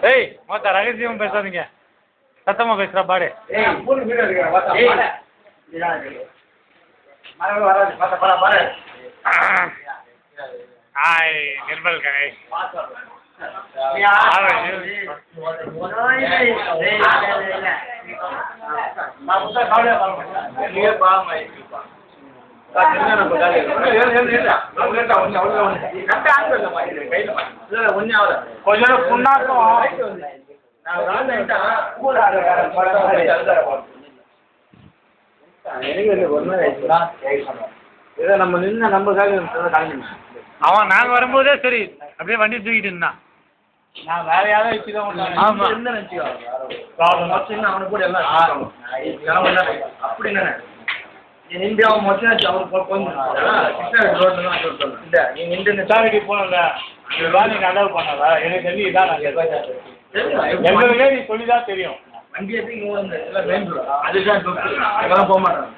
ஏய் மொத்த ரகசியம் பேசாதீங்க சத்தமா பேசுறா பாடு ஹாய் நிர்மல் கணேஷ் கொஞ்சம் புண்ணாக்கும் நம்ம நின்று நம்மளுக்காக அவன் நாங்க வரும்போதே சரி அப்படியே வண்டி தூக்கிட்டு இருந்தான் நான் வேற யாராவது வச்சுதான் ஆமா அவனுக்கு கூட எல்லாம் அப்படின்னு இந்தியாவும் மொத்தம் அவருக்கு கொஞ்சம் ரோட்ல தான் இல்ல நீ நின்று சாரிக்கு போனல இதுதான் நீங்க அலோவ் பண்ணல எனக்கு தெரிஞ்சு இதான் எங்களுக்கே நீ சொல்லிதான் தெரியும் வண்டி எடுத்து எல்லாம் வேணும் அதுதான் அதெல்லாம் போக மாட்டாங்க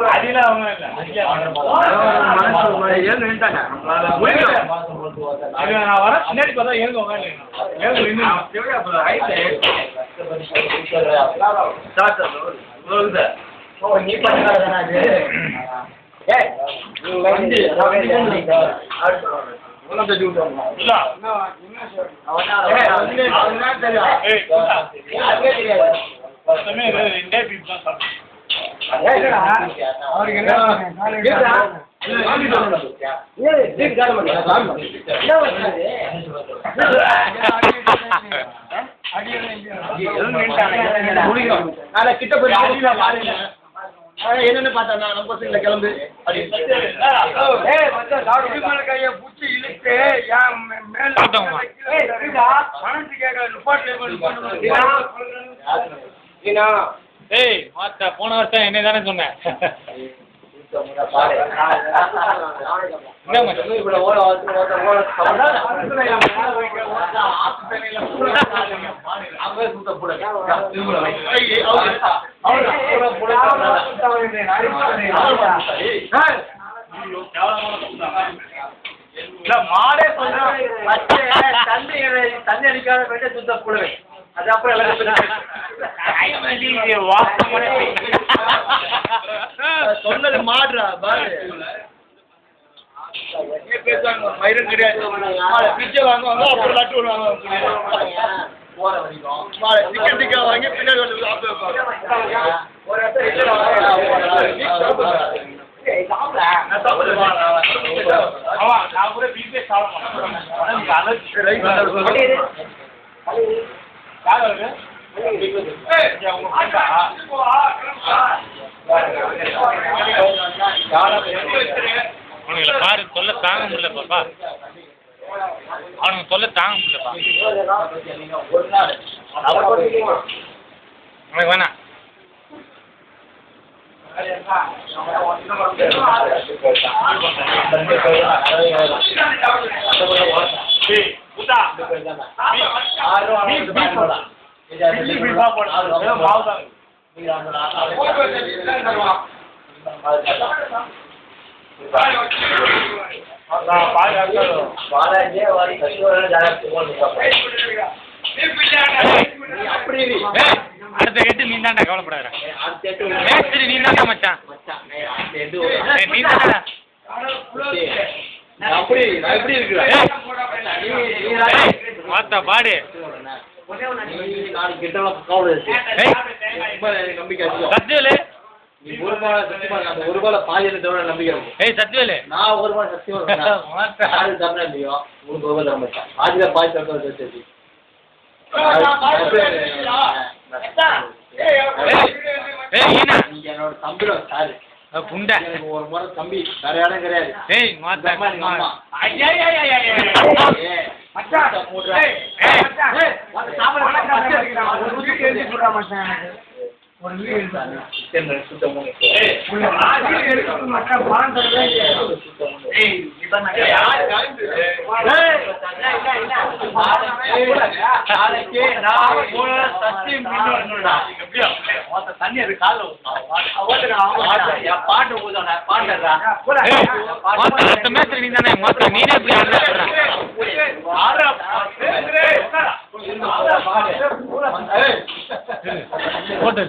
அதெல்லாம் அவங்க நான் வர முன்னாடி பார்த்தா ஏங்க நீ பண்ணாது அவருக்கு கிட்ட போய் என்னன்னு பார்த்தா நம்ம பசங்களை கிளம்பு கைய புடிச்சு இழுத்து ஏய் மாத்த போன வருஷம் என்ன தானே சொன்னேன் மாடே சொல்றேன் தண்ணி அடிக்காத வேண்டிய சுத்த புடவை அது அப்புறம் சொன்னது மாடுறா பாரு பேசுவாங்க மயிரும் கிடையாது பிச்சை வாங்குவாங்க அப்புறம் லட்டு வாங்குவாங்க டிக்கெட் வாங்கி பின்னாடி வந்து அவனுங்களை பாரு சொல்ல தாங்க முடியல பாப்பா அவனுக்கு சொல்ல தாங்க முடியலப்பா உனக்கு வேணாம் அடுத்த கேட்டு நீ தாண்டா கவலைப்படாத நீ தாண்டா மச்சான் நீ தாண்டா பார்த்தா பாடு சத்யவேலு ஒரு ரூபாய் பாதி நம்பிக்கை ஏய் சத்யவேலு நான் ஒரு ரூபாய் சத்தியம் தரணும் இல்லையோ உங்களுக்கு ரூபாய் தர மாட்டேன் பாதியில பாதி தரணும் நீங்க என்னோட தம்பி சாரு புண்டை ஒரு முறை தம்பி வேற இடம் கிடையாது ஏய் மாத்தா சுத்தம் இப்ப நான் நாளைக்கு நான் சத்தியம் தண்ணி அது கால பாட்டு ஊதோண்ணா பாட்டுறா அடுத்த மேட்ச் நீ தானே மொத்தம் நீனே இப்படி போட்டு